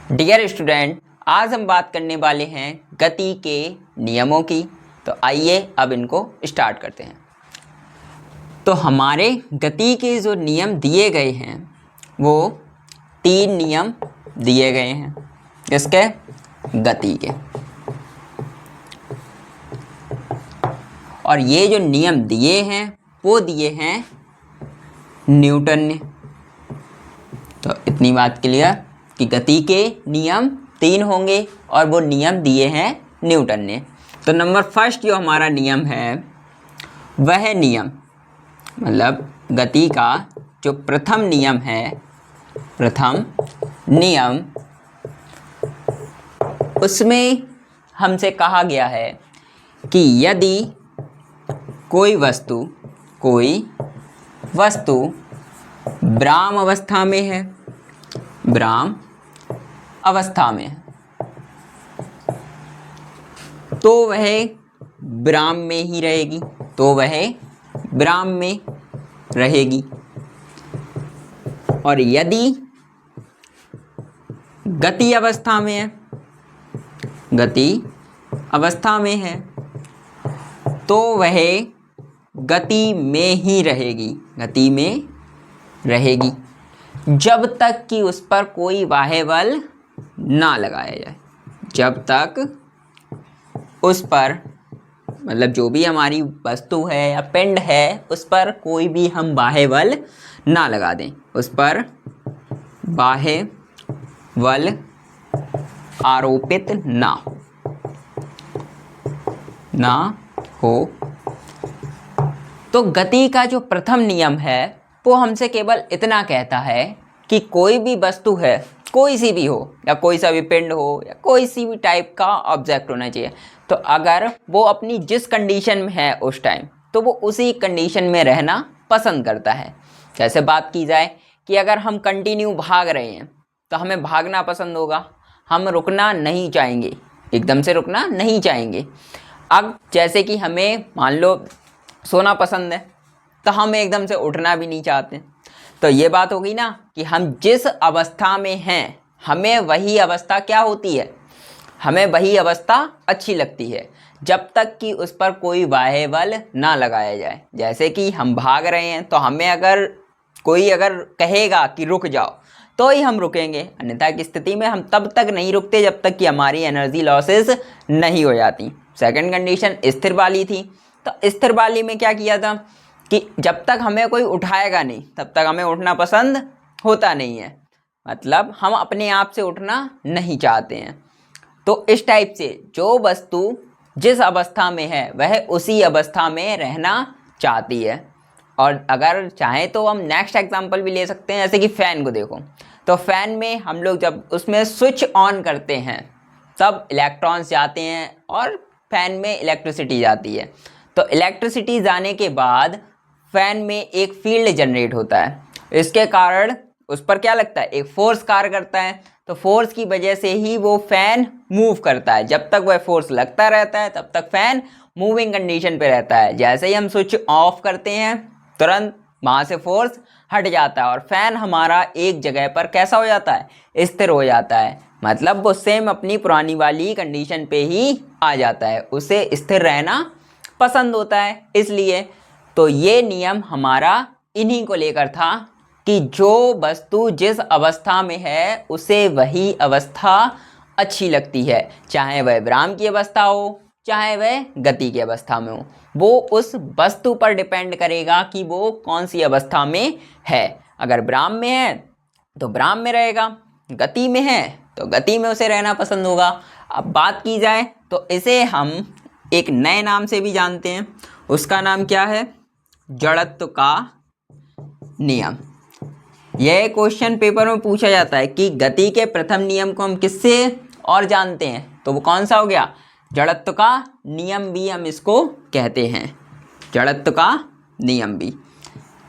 Dear student, आज हम बात करने वाले हैं गति के नियमों की। तो आइए अब इनको स्टार्ट करते हैं। तो हमारे गति के जो नियम दिए गए हैं वो 3 नियम दिए गए हैं। किसके? गति के। और ये जो नियम दिए हैं वो दिए हैं न्यूटन ने। तो इतनी बात क्लियर कि गति के नियम 3 होंगे और वो नियम दिए हैं न्यूटन ने। तो नंबर फर्स्ट जो हमारा नियम है वह नियम मतलब गति का जो प्रथम नियम है, प्रथम नियम, उसमें हमसे कहा गया है कि यदि कोई वस्तु विराम अवस्था में है, विराम अवस्था में है, तो वह विराम में ही रहेगी, तो वह विराम में रहेगी। और यदि गति अवस्था में है, गति अवस्था में है, तो वह गति में ही रहेगी, गति में रहेगी जब तक कि उस पर कोई बाह्य बल ना लगाया जाए। जब तक उस पर मतलब जो भी हमारी वस्तु है या पिंड है उस पर कोई भी हम बाह्य बल ना लगा दें, उस पर बाह्य बल आरोपित ना हो। तो गति का जो प्रथम नियम है वो हमसे केवल इतना कहता है कि कोई भी वस्तु है, कोई सी भी हो या कोई सा भी पिंड हो या कोई सी भी टाइप का ऑब्जेक्ट होना चाहिए, तो अगर वो अपनी जिस कंडीशन में है उस टाइम, तो वो उसी कंडीशन में रहना पसंद करता है। जैसे बात की जाए कि अगर हम कंटिन्यू भाग रहे हैं तो हमें भागना पसंद होगा, हम रुकना नहीं चाहेंगे, एकदम से रुकना नहीं चाहेंगे। अब जैसे कि हमें मान लो सोना पसंद है तो हम एकदम से उठना भी नहीं चाहते। तो ये बात हो गई ना कि हम जिस अवस्था में हैं हमें वही अवस्था क्या होती है, हमें वही अवस्था अच्छी लगती है जब तक कि उस पर कोई बाह्य बल ना लगाया जाए। जैसे कि हम भाग रहे हैं तो हमें अगर कोई कहेगा कि रुक जाओ तो ही हम रुकेंगे, अन्यथा की स्थिति में हम तब तक नहीं रुकते जब तक कि हमारी एनर्जी लॉसेस नहीं हो जाती। सेकंड कंडीशन स्थिर वाली थी। तो स्थिर वाली में क्या किया था कि जब तक हमें कोई उठाएगा नहीं तब तक हमें उठना पसंद होता नहीं है, मतलब हम अपने आप से उठना नहीं चाहते हैं। तो इस टाइप से जो वस्तु जिस अवस्था में है वह उसी अवस्था में रहना चाहती है। और अगर चाहें तो हम नेक्स्ट एग्जांपल भी ले सकते हैं, जैसे कि फ़ैन को देखो। तो फ़ैन में हम लोग जब उसमें स्विच ऑन करते हैं तब इलेक्ट्रॉन्स जाते हैं और फ़ैन में इलेक्ट्रिसिटी जाती है। तो इलेक्ट्रिसिटी जाने के बाद फ़ैन में एक फील्ड जनरेट होता है, इसके कारण उस पर क्या लगता है, एक फोर्स कार्य करता है। तो फोर्स की वजह से ही वो फ़ैन मूव करता है। जब तक वह फोर्स लगता रहता है तब तक फ़ैन मूविंग कंडीशन पे रहता है। जैसे ही हम स्विच ऑफ करते हैं तुरंत वहाँ से फोर्स हट जाता है और फ़ैन हमारा एक जगह पर कैसा हो जाता है, स्थिर हो जाता है। मतलब वो सेम अपनी पुरानी वाली कंडीशन पे ही आ जाता है, उसे स्थिर रहना पसंद होता है। इसलिए तो ये नियम हमारा इन्हीं को लेकर था कि जो वस्तु जिस अवस्था में है उसे वही अवस्था अच्छी लगती है, चाहे वह विराम की अवस्था हो चाहे वह गति की अवस्था में हो। वो उस वस्तु पर डिपेंड करेगा कि वो कौन सी अवस्था में है। अगर विराम में है तो विराम में रहेगा, गति में है तो गति में उसे रहना पसंद होगा। अब बात की जाए तो इसे हम एक नए नाम से भी जानते हैं, उसका नाम क्या है, जड़त्व का नियम। यह क्वेश्चन पेपर में पूछा जाता है कि गति के प्रथम नियम को हम किससे और जानते हैं, तो वो कौन सा हो गया, जड़त्व का नियम भी हम इसको कहते हैं, जड़त्व का नियम भी।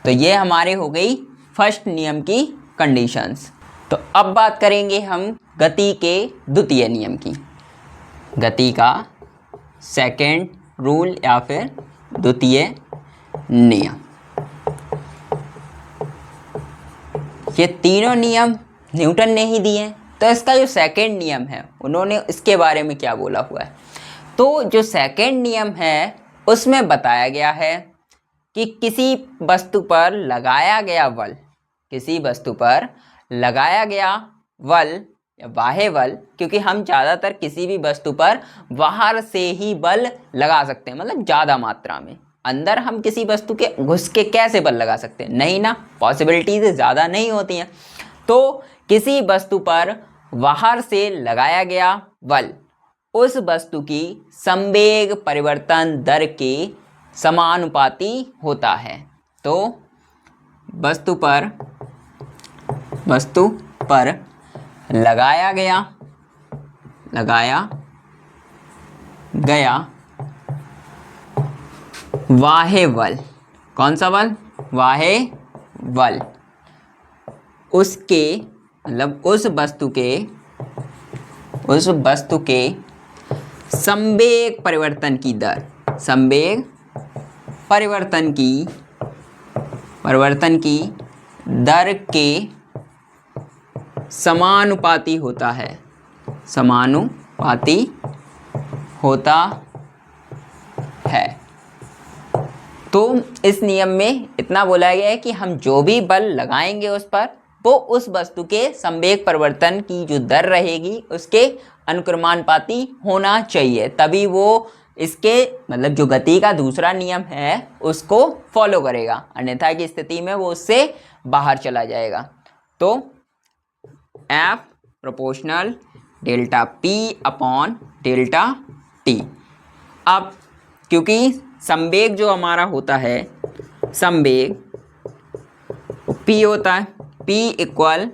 तो ये हमारे हो गई फर्स्ट नियम की कंडीशंस। तो अब बात करेंगे हम गति के द्वितीय नियम की, गति का सेकंड रूल या फिर द्वितीय नियम। ये तीनों नियम न्यूटन ने ही दिए हैं, तो इसका जो सेकंड नियम है उन्होंने इसके बारे में क्या बोला हुआ है। तो जो सेकंड नियम है उसमें बताया गया है कि किसी वस्तु पर लगाया गया बल, किसी वस्तु पर लगाया गया बल या बाह्य बल, क्योंकि हम ज़्यादातर किसी भी वस्तु पर बाहर से ही बल लगा सकते हैं, मतलब ज़्यादा मात्रा में। अंदर हम किसी वस्तु के घुस के कैसे बल लगा सकते हैं, नहीं ना, पॉसिबिलिटीज ज़्यादा नहीं होती हैं। तो किसी वस्तु पर बाहर से लगाया गया बल उस वस्तु की संवेग परिवर्तन दर के समानुपाती होता है। तो वस्तु पर लगाया गया बाह्य बल, कौन सा बल, बाह्य बल, उसके मतलब उस वस्तु के संवेग परिवर्तन की दर, संवेग परिवर्तन की दर के समानुपाती होता है, समानुपाती होता है। तो इस नियम में इतना बोला गया है कि हम जो भी बल लगाएंगे उस पर, वो उस वस्तु के संवेग परिवर्तन की जो दर रहेगी उसके अनुक्रमानुपाती होना चाहिए, तभी वो इसके मतलब जो गति का दूसरा नियम है उसको फॉलो करेगा, अन्यथा की स्थिति में वो उससे बाहर चला जाएगा। तो F proportional delta P upon delta T। अब क्योंकि संवेग जो हमारा होता है, संवेग P होता है, P इक्वल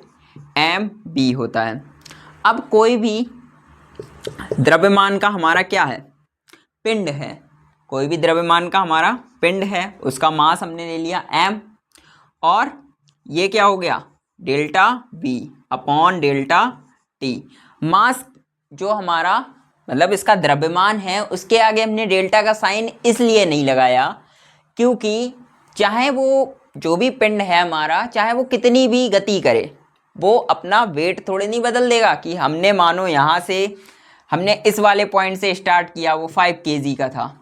mb होता है। अब कोई भी द्रव्यमान का हमारा क्या है, पिंड है, कोई भी द्रव्यमान का हमारा पिंड है, उसका मास हमने ले लिया m, और ये क्या हो गया delta v upon delta t। मास जो हमारा मतलब इसका द्रव्यमान है उसके आगे हमने डेल्टा का साइन इसलिए नहीं लगाया क्योंकि चाहे वो जो भी पिंड है हमारा, चाहे वो कितनी भी गति करे, वो अपना वेट थोड़े नहीं बदल देगा। कि हमने मानो यहाँ से हमने इस वाले पॉइंट से स्टार्ट किया, वो 5 kg का था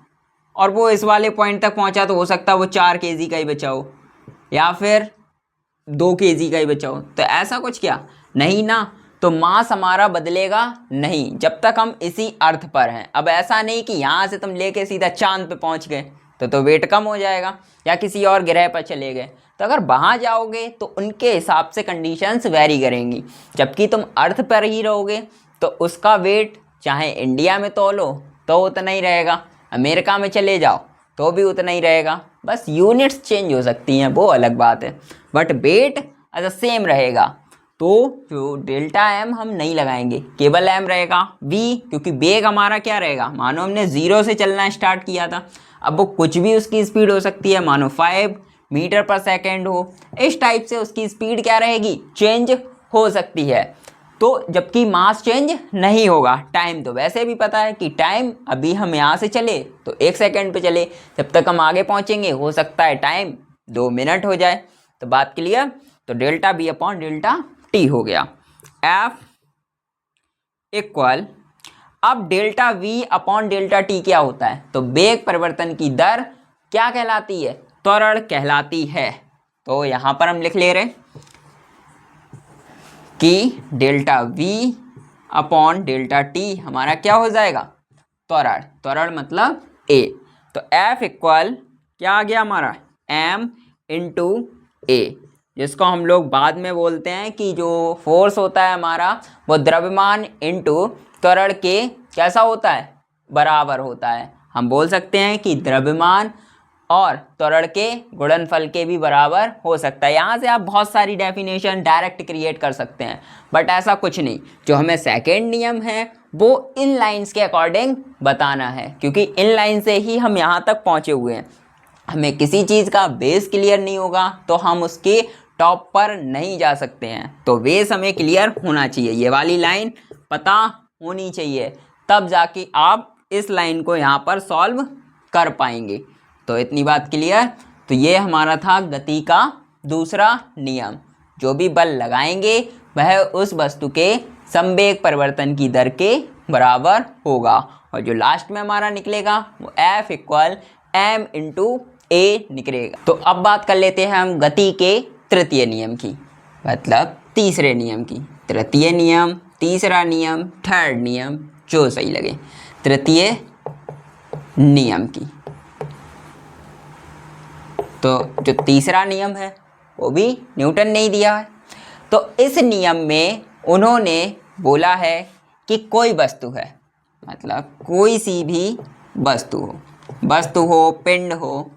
और वो इस वाले पॉइंट तक पहुँचा, तो हो सकता है वो 4 kg का ही बचा हो या फिर 2 kg का ही बचा हो। तो ऐसा कुछ क्या नहीं ना, तो मास हमारा बदलेगा नहीं जब तक हम इसी अर्थ पर हैं। अब ऐसा नहीं कि यहाँ से तुम लेके सीधा चांद पे पहुँच गए तो वेट कम हो जाएगा, या किसी और ग्रह पर चले गए, तो अगर वहाँ जाओगे तो उनके हिसाब से कंडीशंस वेरी करेंगी। जबकि तुम अर्थ पर ही रहोगे तो उसका वेट चाहे इंडिया में तौलो तो उतना ही रहेगा, अमेरिका में चले जाओ तो भी उतना ही रहेगा, बस यूनिट्स चेंज हो सकती हैं, वो अलग बात है, बट वेट एज सेम रहेगा। तो जो डेल्टा m हम नहीं लगाएंगे, केवल m रहेगा। v क्योंकि वेग हमारा क्या रहेगा, मानो हमने 0 से चलना स्टार्ट किया था, अब वो कुछ भी उसकी स्पीड हो सकती है, मानो 5 मीटर पर सेकेंड हो, इस टाइप से उसकी स्पीड क्या रहेगी, चेंज हो सकती है। तो जबकि मास चेंज नहीं होगा। टाइम तो वैसे भी पता है कि टाइम अभी हम यहाँ से चले तो 1 सेकेंड पे चले, जब तक हम आगे पहुँचेंगे हो सकता है टाइम 2 मिनट हो जाए। तो बात क्लियर। तो delta B upon delta T हो गया। एफ इक्वल, अब delta V upon delta T क्या होता है, तो वेग परिवर्तन की दर क्या कहलाती है, त्वरण कहलाती है। तो यहाँ पर हम लिख ले रहे कि delta V upon delta T हमारा क्या हो जाएगा, त्वरण। त्वरण मतलब ए। तो एफ इक्वल क्या आ गया हमारा, एम इंटू ए, जिसको हम लोग बाद में बोलते हैं कि जो फोर्स होता है हमारा वो द्रव्यमान इंटू त्वरण के कैसा होता है, बराबर होता है। हम बोल सकते हैं कि द्रव्यमान और त्वरण के गुणनफल के भी बराबर हो सकता है। यहाँ से आप बहुत सारी डेफिनेशन डायरेक्ट क्रिएट कर सकते हैं, बट ऐसा कुछ नहीं। जो हमें सेकेंड नियम है वो इन लाइंस के अकॉर्डिंग बताना है, क्योंकि इन लाइन से ही हम यहाँ तक पहुँचे हुए हैं। हमें किसी चीज़ का बेस क्लियर नहीं होगा तो हम उसके टॉप पर नहीं जा सकते हैं। तो बेस हमें क्लियर होना चाहिए, ये वाली लाइन पता होनी चाहिए, तब जाके आप इस लाइन को यहाँ पर सॉल्व कर पाएंगे। तो इतनी बात क्लियर। तो ये हमारा था गति का दूसरा नियम, जो भी बल लगाएंगे वह उस वस्तु के संवेग परिवर्तन की दर के बराबर होगा। और जो लास्ट में हमारा निकलेगा वो F इक्वल m इंटू ए निकलेगा। तो अब बात कर लेते हैं हम गति के तृतीय नियम की, मतलब तीसरे नियम की। तृतीय नियम, तीसरा नियम, थर्ड नियम, जो सही लगे। तृतीय नियम की, तो जो तीसरा नियम है वो भी न्यूटन ने ही दिया है। तो इस नियम में उन्होंने बोला है कि कोई वस्तु है, मतलब कोई सी भी वस्तु हो, पिंड हो,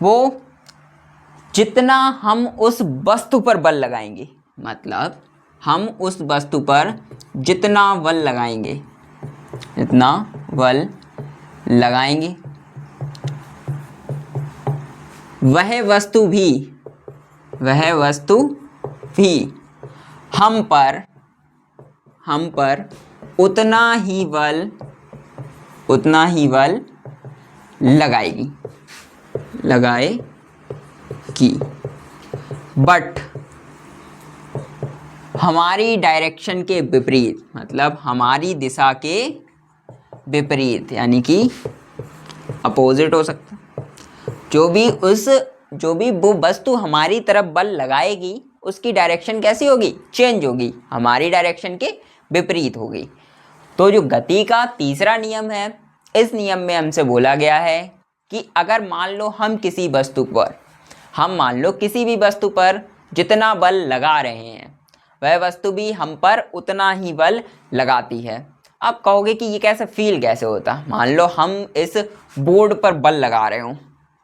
वो जितना हम उस वस्तु पर बल लगाएंगे, मतलब हम उस वस्तु पर जितना बल लगाएंगे, वह वस्तु भी हम पर उतना ही बल लगाएगी। बट हमारी डायरेक्शन के विपरीत, मतलब हमारी दिशा के विपरीत, यानी कि अपोजिट हो सकता है। जो भी वो वस्तु हमारी तरफ बल लगाएगी उसकी डायरेक्शन कैसी होगी, चेंज होगी, हमारी डायरेक्शन के विपरीत होगी। तो जो गति का तीसरा नियम है, इस नियम में हमसे बोला गया है कि अगर मान लो किसी भी वस्तु पर जितना बल लगा रहे हैं, वह वस्तु भी हम पर उतना ही बल लगाती है। आप कहोगे कि ये फील कैसे होता, मान लो हम इस बोर्ड पर बल लगा रहे हो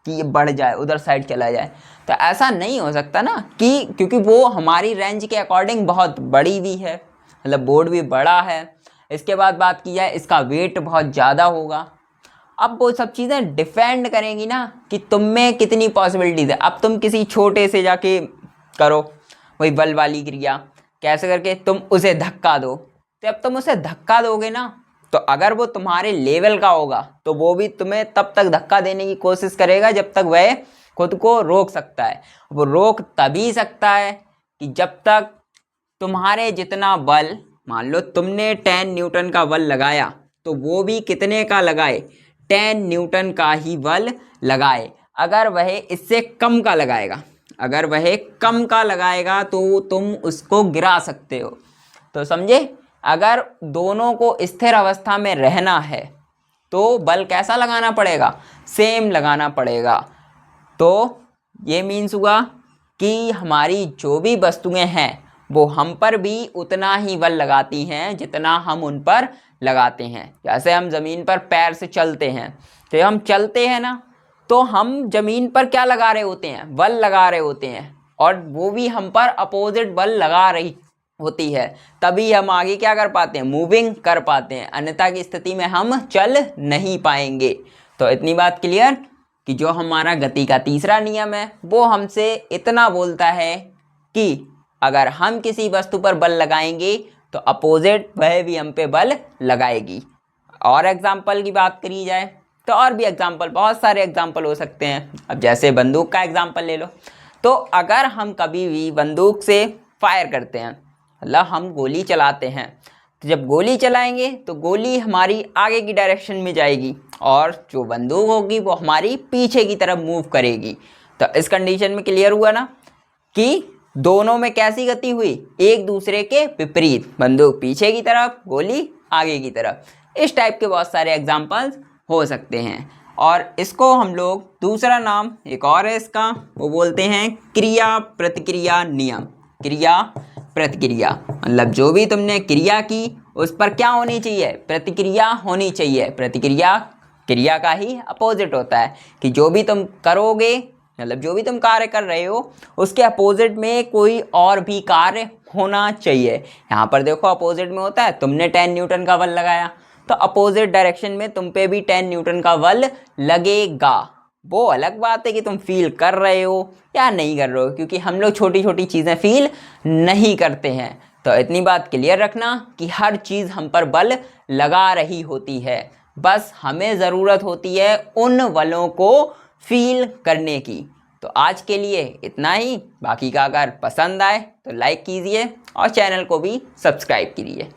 कि ये बढ़ जाए, उधर साइड चला जाए, तो ऐसा नहीं हो सकता ना, कि क्योंकि वो हमारी रेंज के अकॉर्डिंग बहुत बड़ी भी है, मतलब बोर्ड भी बड़ा है। इसके बाद बात की जाए, इसका वेट बहुत ज़्यादा होगा। अब वो सब चीज़ें डिपेंड करेंगी ना कि तुम में कितनी पॉसिबिलिटीज़ है। अब तुम किसी छोटे से जाके करो वही बल वाली क्रिया, कैसे करके तुम उसे धक्का दो, तो अब तुम उसे धक्का दोगे ना, तो अगर वो तुम्हारे लेवल का होगा तो वो भी तुम्हें तब तक धक्का देने की कोशिश करेगा जब तक वह खुद को रोक सकता है। वो रोक तभी सकता है कि जब तक तुम्हारे जितना बल, मान लो तुमने 10 न्यूटन का बल लगाया, तो वो भी कितने का लगाए, 10 न्यूटन का ही बल लगाए। अगर वह इससे कम का लगाएगा, तो तुम उसको गिरा सकते हो। तो समझे, अगर दोनों को स्थिर अवस्था में रहना है तो बल कैसा लगाना पड़ेगा, सेम लगाना पड़ेगा। तो ये मीन्स हुआ कि हमारी जो भी वस्तुएं हैं वो हम पर भी उतना ही बल लगाती हैं जितना हम उन पर लगाते हैं। जैसे हम ज़मीन पर पैर से चलते हैं, तो हम चलते हैं ना, तो हम ज़मीन पर क्या लगा रहे होते हैं, बल लगा रहे होते हैं, और वो भी हम पर अपोजिट बल लगा रही होती है, तभी हम आगे क्या कर पाते हैं, मूविंग कर पाते हैं, अन्यथा की स्थिति में हम चल नहीं पाएंगे। तो इतनी बात क्लियर कि जो हमारा गति का तीसरा नियम है वो हमसे इतना बोलता है कि अगर हम किसी वस्तु पर बल लगाएंगे तो अपोजिट वह भी हम पे बल लगाएगी। और एग्जाम्पल की बात करी जाए तो और भी एग्जाम्पल, बहुत सारे एग्जाम्पल हो सकते हैं। अब जैसे बंदूक का एग्जाम्पल ले लो, तो अगर हम कभी भी बंदूक से फायर करते हैं, मतलब हम गोली चलाते हैं, तो जब गोली चलाएंगे तो गोली हमारी आगे की डायरेक्शन में जाएगी और जो बंदूक होगी वो हमारी पीछे की तरफ मूव करेगी। तो इस कंडीशन में क्लियर हुआ ना कि दोनों में कैसी गति हुई, एक दूसरे के विपरीत, बंदूक पीछे की तरफ, गोली आगे की तरफ। इस टाइप के बहुत सारे एग्जाम्पल्स हो सकते हैं। और इसको हम लोग दूसरा नाम एक और है इसका, वो बोलते हैं क्रिया प्रतिक्रिया नियम। क्रिया प्रतिक्रिया मतलब जो भी तुमने क्रिया की उस पर क्या होनी चाहिए, प्रतिक्रिया होनी चाहिए। प्रतिक्रिया क्रिया का ही अपोजिट होता है कि जो भी तुम करोगे, मतलब जो भी तुम कार्य कर रहे हो उसके अपोजिट में कोई और भी कार्य होना चाहिए। यहाँ पर देखो अपोजिट में होता है, तुमने 10 न्यूटन का बल लगाया तो अपोजिट डायरेक्शन में तुम पे भी 10 न्यूटन का बल लगेगा। वो अलग बात है कि तुम फील कर रहे हो या नहीं कर रहे हो, क्योंकि हम लोग छोटी छोटी चीज़ें फील नहीं करते हैं। तो इतनी बात क्लियर रखना कि हर चीज़ हम पर बल लगा रही होती है, बस हमें ज़रूरत होती है उन बलों को फील करने की। तो आज के लिए इतना ही। बाकी का अगर पसंद आए तो लाइक कीजिए और चैनल को भी सब्सक्राइब कीजिए।